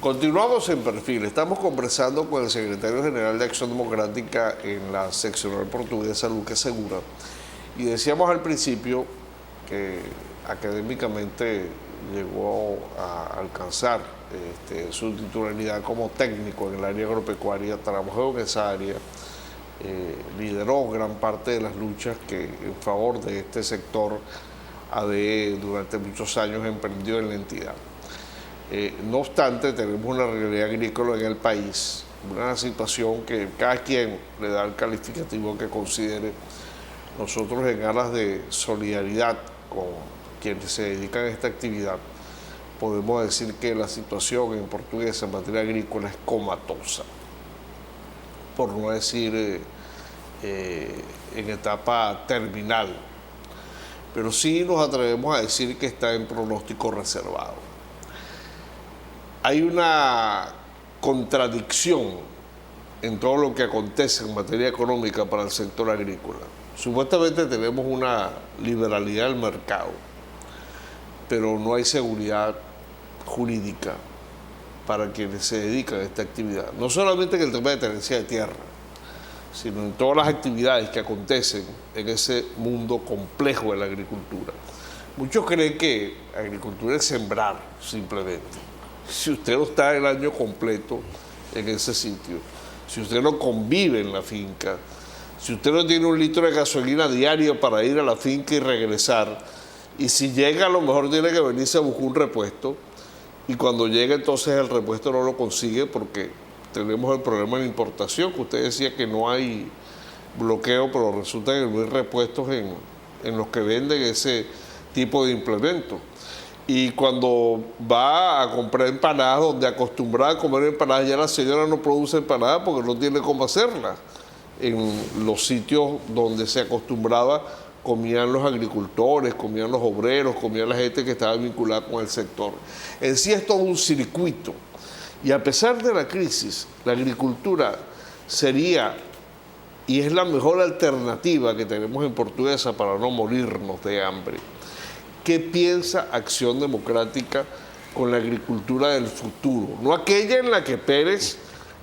Continuamos en Perfil. Estamos conversando con el secretario general de Acción Democrática en la seccional portuguesa, Luque Segura, y decíamos al principio que académicamente llegó a alcanzar su titularidad como técnico en el área agropecuaria, trabajó en esa área, lideró gran parte de las luchas que en favor de este sector ADE durante muchos años emprendió en la entidad. No obstante, tenemos una realidad agrícola en el país, una situación que cada quien le da el calificativo que considere. Nosotros, en aras de solidaridad con quienes se dedican a esta actividad, podemos decir que la situación en Portuguesa en materia agrícola es comatosa, por no decir en etapa terminal, pero sí nos atrevemos a decir que está en pronóstico reservado. Hay una contradicción en todo lo que acontece en materia económica para el sector agrícola. Supuestamente tenemos una liberalidad del mercado, pero no hay seguridad jurídica para quienes se dedican a esta actividad. No solamente en el tema de tenencia de tierra, sino en todas las actividades que acontecen en ese mundo complejo de la agricultura. Muchos creen que agricultura es sembrar simplemente. Si usted no está el año completo en ese sitio, si usted no convive en la finca, si usted no tiene un litro de gasolina diario para ir a la finca y regresar, y si llega a lo mejor tiene que venirse a buscar un repuesto, y cuando llega entonces el repuesto no lo consigue porque tenemos el problema de la importación, que usted decía que no hay bloqueo, pero resulta que no hay repuestos en los que venden ese tipo de implementos. Y cuando va a comprar empanadas, donde acostumbrada a comer empanadas, ya la señora no produce empanadas porque no tiene cómo hacerlas. En los sitios donde se acostumbraba, comían los agricultores, comían los obreros, comían la gente que estaba vinculada con el sector. En sí es todo un circuito. Y a pesar de la crisis, la agricultura sería y es la mejor alternativa que tenemos en Portuguesa para no morirnos de hambre. ¿Qué piensa Acción Democrática con la agricultura del futuro? No aquella en la que Pérez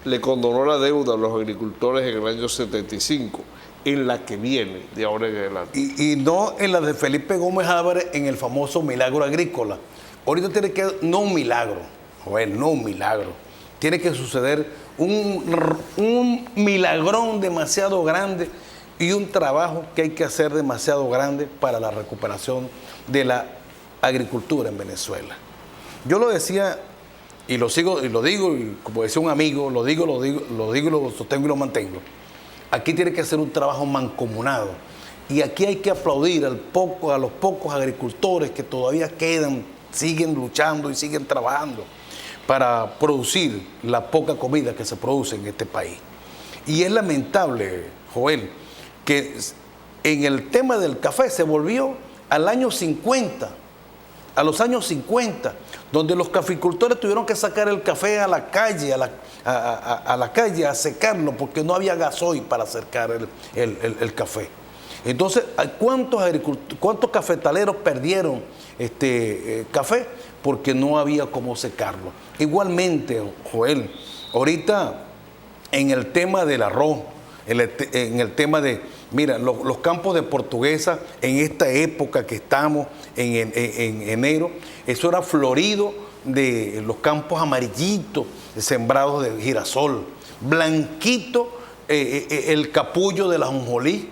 le condonó la deuda a los agricultores en el año 75, en la que viene de ahora en adelante. Y no en la de Felipe Gómez Álvarez en el famoso milagro agrícola. Ahorita tiene que, no un milagro, Joel, no un milagro. Tiene que suceder un milagrón demasiado grande y un trabajo que hay que hacer demasiado grande para la recuperación de la agricultura en Venezuela. Yo lo decía y lo sigo y lo digo, y como decía un amigo, lo digo, lo sostengo y lo mantengo. Aquí tiene que ser un trabajo mancomunado y aquí hay que aplaudir a los pocos agricultores que todavía quedan, siguen luchando y siguen trabajando para producir la poca comida que se produce en este país. Y es lamentable, Joel, que en el tema del café se volvió al año 50, a los años 50, donde los caficultores tuvieron que sacar el café a la calle, a la calle a secarlo, porque no había gasoil para secar el café. Entonces, ¿cuántos cafetaleros perdieron café? Porque no había cómo secarlo. Igualmente, Joel, ahorita en el tema del arroz, en el tema de, mira, los campos de Portuguesa en esta época que estamos, en enero, eso era florido de los campos amarillitos, sembrados de girasol, blanquito el capullo de la ajonjolí.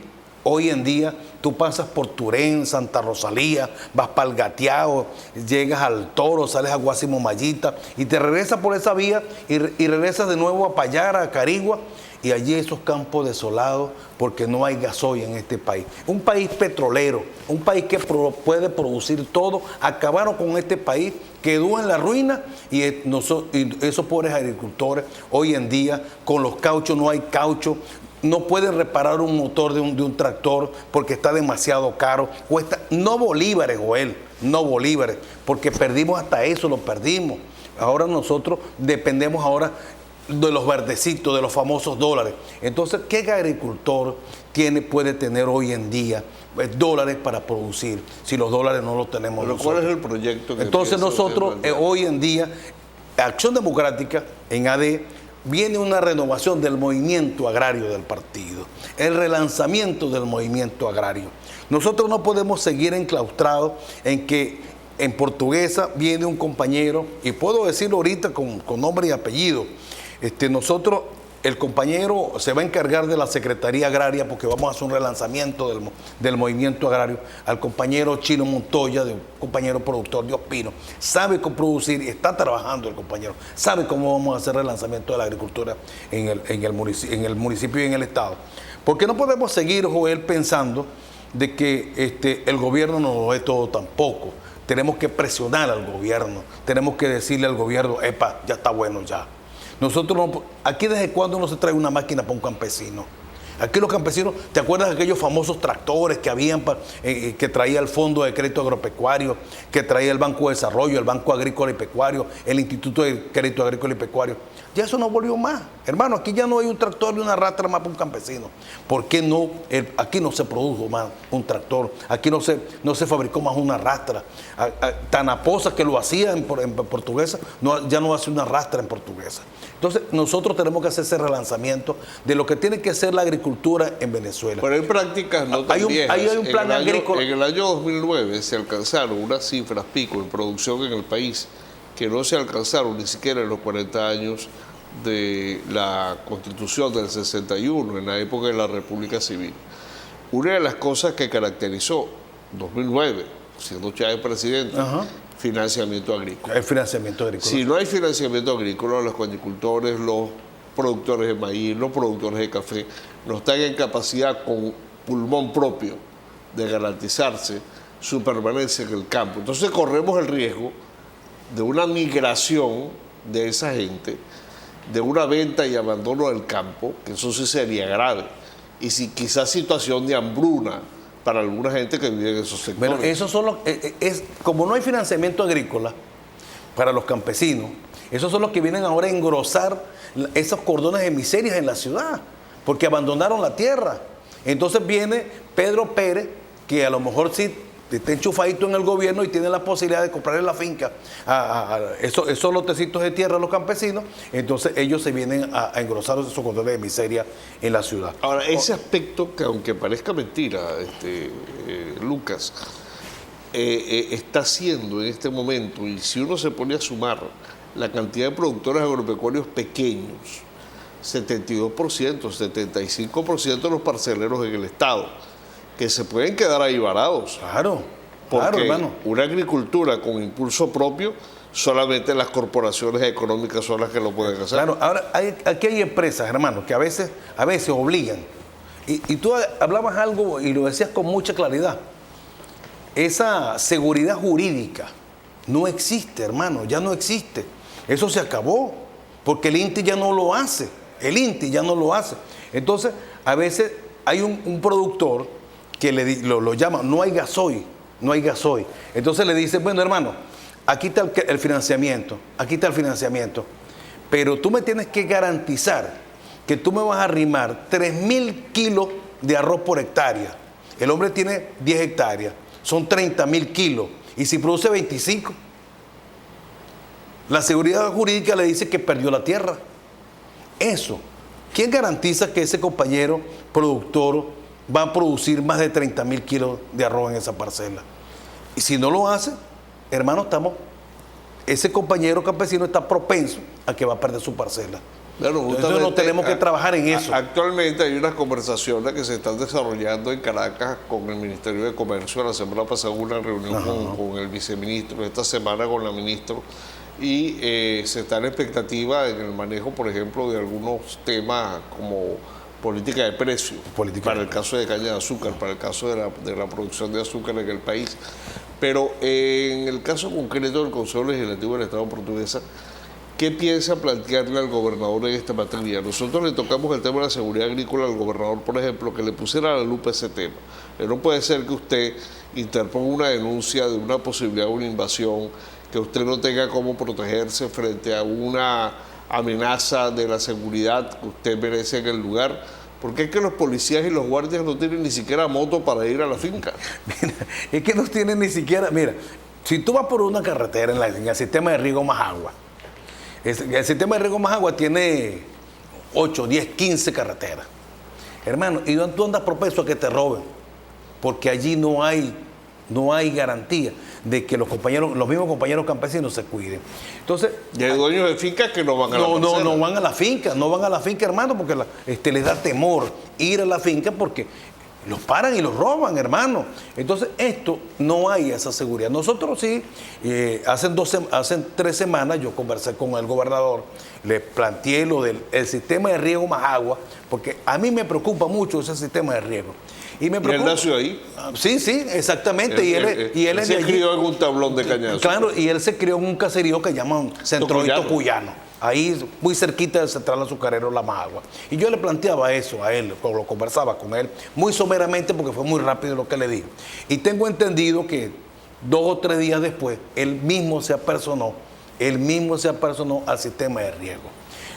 Hoy en día tú pasas por Turén, Santa Rosalía, vas para el Gateado, llegas al Toro, sales a Guásimo Mallita y te regresas por esa vía y regresas de nuevo a Payara, a Carigua, y allí esos campos desolados porque no hay gasoil en este país. Un país petrolero, un país que puede producir todo, acabaron con este país, quedó en la ruina y esos pobres agricultores hoy en día con los cauchos, no hay caucho, no pueden reparar un motor de un tractor porque está demasiado caro, cuesta, no bolívares, Joel, no bolívares, porque perdimos hasta eso, lo perdimos. Ahora nosotros dependemos ahora de los verdecitos, de los famosos dólares. Entonces, ¿qué agricultor puede tener hoy en día dólares para producir si los dólares no los tenemos pero nosotros? ¿Cuál es el proyecto que entonces nosotros hoy en día Acción Democrática, en AD, viene una renovación del movimiento agrario del partido, el relanzamiento del movimiento agrario. Nosotros no podemos seguir enclaustrados en que en Portuguesa viene un compañero, y puedo decirlo ahorita con nombre y apellido, nosotros, el compañero se va a encargar de la Secretaría Agraria porque vamos a hacer un relanzamiento del movimiento agrario. Al compañero Chino Montoya, de un compañero productor de Ospino, sabe cómo producir y está trabajando el compañero, sabe cómo vamos a hacer relanzamiento de la agricultura en el municipio y en el estado. Porque no podemos seguir, Joel, pensando de que el gobierno no lo es todo tampoco. Tenemos que presionar al gobierno, tenemos que decirle al gobierno, epa, ya está bueno ya. Nosotros no, aquí desde cuándo no se trae una máquina para un campesino. Aquí los campesinos, ¿te acuerdas de aquellos famosos tractores que habían que traía el Fondo de Crédito Agropecuario, que traía el Banco de Desarrollo, el Banco Agrícola y Pecuario, el Instituto de Crédito Agrícola y Pecuario? Ya eso no volvió más. Hermano, aquí ya no hay un tractor ni una rastra más para un campesino. ¿Por qué no? Aquí no se produjo más un tractor, aquí no se fabricó más una rastra. Tanaposa, que lo hacía en Portuguesa, ya no hace una rastra en Portuguesa. Entonces, nosotros tenemos que hacer ese relanzamiento de lo que tiene que ser la agricultura en Venezuela. Pero en prácticas no tan viejas. Hay un plan agrícola. En el año 2009 se alcanzaron unas cifras pico en producción en el país que no se alcanzaron ni siquiera en los 40 años de la Constitución del 61, en la época de la República Civil. Una de las cosas que caracterizó 2009, siendo Chávez presidente, financiamiento agrícola. El financiamiento agrícola. Si no hay financiamiento agrícola, los agricultores, los productores de maíz, los productores de café, no están en capacidad con pulmón propio de garantizarse su permanencia en el campo. Entonces corremos el riesgo de una migración de esa gente, de una venta y abandono del campo, que eso sí sería grave, y si quizás situación de hambruna para alguna gente que vive en esos sectores. Bueno, eso solo como no hay financiamiento agrícola para los campesinos, esos son los que vienen ahora a engrosar esos cordones de miserias en la ciudad, porque abandonaron la tierra. Entonces viene Pedro Pérez, que a lo mejor sí está enchufadito en el gobierno y tiene la posibilidad de comprarle la finca a esos lotecitos de tierra a los campesinos, entonces ellos se vienen a engrosar esos cordones de miseria en la ciudad. Ahora, ese aspecto que aunque parezca mentira, Lucas, está haciendo en este momento, y si uno se pone a sumar la cantidad de productores agropecuarios pequeños, 72%, 75% de los parceleros en el Estado, que se pueden quedar ahí varados. Claro, porque hermano. Una agricultura con impulso propio, solamente las corporaciones económicas son las que lo pueden hacer. Claro, ahora aquí hay empresas, hermano, que a veces obligan. Y tú hablabas algo y lo decías con mucha claridad. Esa seguridad jurídica no existe, hermano, ya no existe. Eso se acabó, porque el INTI ya no lo hace. El INTI ya no lo hace. Entonces, a veces hay un productor que lo llama, no hay gasoil. Entonces le dice, bueno, hermano, aquí está el financiamiento, pero tú me tienes que garantizar que tú me vas a arrimar 3.000 kilos de arroz por hectárea. El hombre tiene 10 hectáreas, son 30.000 kilos, y si produce 25, la seguridad jurídica le dice que perdió la tierra. Eso, ¿quién garantiza que ese compañero productor va a producir más de 30.000 kilos de arroz en esa parcela? Y si no lo hace, hermano, ese compañero campesino está propenso a que va a perder su parcela. Bueno, entonces no tenemos que trabajar en eso. Actualmente hay unas conversaciones que se están desarrollando en Caracas con el Ministerio de Comercio. La semana pasada hubo una reunión con el viceministro, esta semana con la ministra, y se está en expectativa en el manejo, por ejemplo, de algunos temas como política de precio, para el caso de caña de azúcar, para el caso de la producción de azúcar en el país. Pero en el caso concreto del Consejo Legislativo del Estado Portuguesa, ¿qué piensa plantearle al gobernador en esta materia? Nosotros le tocamos el tema de la seguridad agrícola al gobernador, por ejemplo, que le pusiera a la lupa ese tema. No puede ser que usted interponga una denuncia de una posibilidad de una invasión, que usted no tenga cómo protegerse frente a una amenaza de la seguridad que usted merece en el lugar, porque es que los policías y los guardias no tienen ni siquiera moto para ir a la finca. Mira, es que no tienen ni siquiera, mira, si tú vas por una carretera en el sistema de riego más agua, El sistema de riego más agua tiene 8, 10, 15 carreteras. Hermano, y tú andas propenso a que te roben, porque allí no hay garantía de que los mismos compañeros campesinos se cuiden. Entonces, y hay dueños de fincas que no van a la parcela. No van a la finca, hermano, porque les da temor ir a la finca porque los paran y los roban, hermano. Entonces, no hay esa seguridad. Nosotros sí, hace 3 semanas yo conversé con el gobernador, le planteé lo del sistema de riego más agua, porque a mí me preocupa mucho ese sistema de riego. Y me preocupa. ¿Y él nació ahí? Sí, exactamente. Y él se crió en un tablón de cañazo. Claro, y él se crió en un caserío que llaman Centro de Tocuyano. Ahí, muy cerquita del Central Azucarero La Magua. Y yo le planteaba eso a él, lo conversaba con él, muy someramente porque fue muy rápido lo que le dije. Y tengo entendido que 2 o 3 días después, él mismo se apersonó al sistema de riego.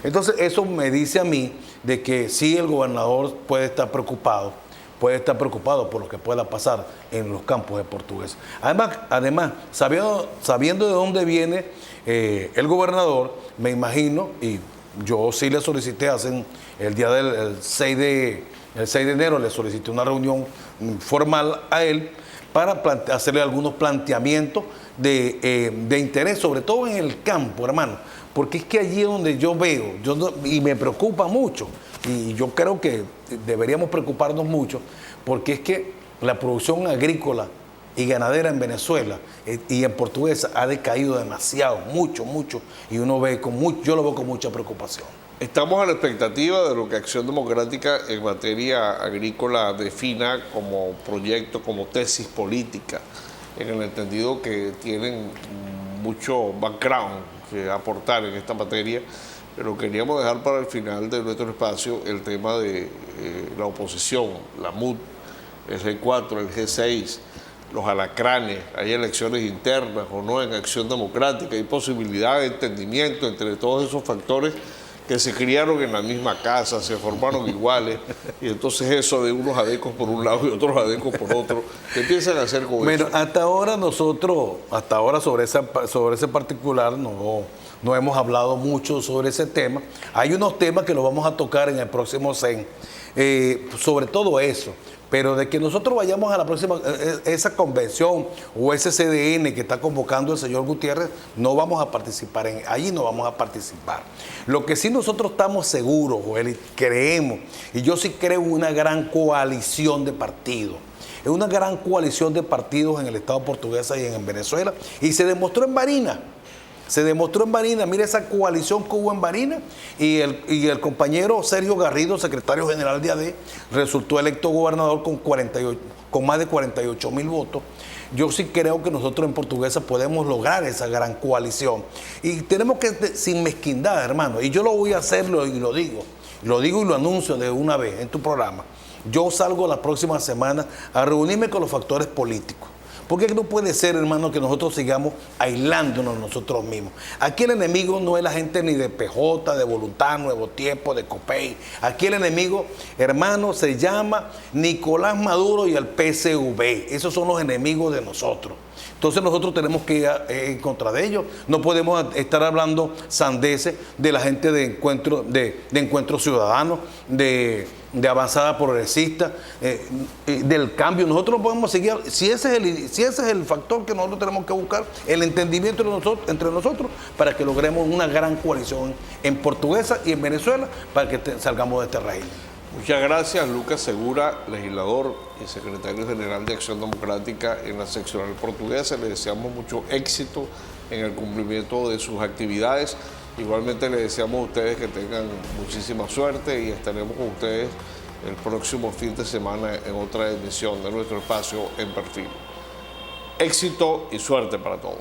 Entonces, eso me dice a mí de que sí, el gobernador puede estar preocupado por lo que pueda pasar en los campos de Portuguesa. Además sabiendo de dónde viene el gobernador, me imagino, y yo sí le solicité el día del 6 de enero, le solicité una reunión formal a él para hacerle algunos planteamientos de interés, sobre todo en el campo, hermano, porque es que allí es donde yo veo, y me preocupa mucho, y yo creo que deberíamos preocuparnos mucho, porque es que la producción agrícola y ganadera en Venezuela y en Portuguesa ha decaído demasiado, mucho, y yo lo veo con mucha preocupación. Estamos a la expectativa de lo que Acción Democrática en materia agrícola defina como proyecto, como tesis política, en el entendido que tienen mucho background que aportar en esta materia, pero queríamos dejar para el final de nuestro espacio el tema de la oposición, la MUD, el G4, el G6, los alacranes, hay elecciones internas o no en Acción Democrática, hay posibilidad de entendimiento entre todos esos factores que se criaron en la misma casa, se formaron iguales, y entonces eso de unos adecos por un lado y otros adecos por otro, ¿qué piensan hacer con eso? Bueno, hasta ahora sobre ese particular no hemos hablado mucho sobre ese tema. Hay unos temas que los vamos a tocar en el próximo CEN, sobre todo eso. Pero de que nosotros vayamos a la próxima, esa convención o ese CDN que está convocando el señor Gutiérrez, no vamos a participar, allí no vamos a participar. Lo que sí nosotros estamos seguros, Joel, y creemos, y yo sí creo una gran coalición de partidos. Es una gran coalición de partidos en el Estado Portuguesa y en Venezuela, y se demostró en Barinas. Mira esa coalición que hubo en Barinas, y el compañero Sergio Garrido, secretario general de AD, resultó electo gobernador con más de 48,000 votos. Yo sí creo que nosotros en Portuguesa podemos lograr esa gran coalición. Y tenemos que, sin mezquindad, hermano, y yo lo voy a hacerlo y lo digo y lo anuncio de una vez en tu programa. Yo salgo la próxima semana a reunirme con los factores políticos. Porque no puede ser, hermano, que nosotros sigamos aislándonos nosotros mismos. Aquí el enemigo no es la gente ni de PJ, de Voluntad, Nuevo Tiempo, de COPEI. Aquí el enemigo, hermano, se llama Nicolás Maduro y el PSV. Esos son los enemigos de nosotros. Entonces nosotros tenemos que ir en contra de ellos. No podemos estar hablando sandeces de la gente de Encuentro Ciudadano, de Avanzada Progresista, del cambio. Nosotros no podemos seguir, si ese es el factor que nosotros tenemos que buscar, el entendimiento entre nosotros para que logremos una gran coalición en Portuguesa y en Venezuela para que salgamos de este régimen. Muchas gracias, Lucas Segura, legislador y secretario general de Acción Democrática en la seccional portuguesa. Le deseamos mucho éxito en el cumplimiento de sus actividades. Igualmente les deseamos a ustedes que tengan muchísima suerte y estaremos con ustedes el próximo fin de semana en otra emisión de nuestro espacio En Perfil. Éxito y suerte para todos.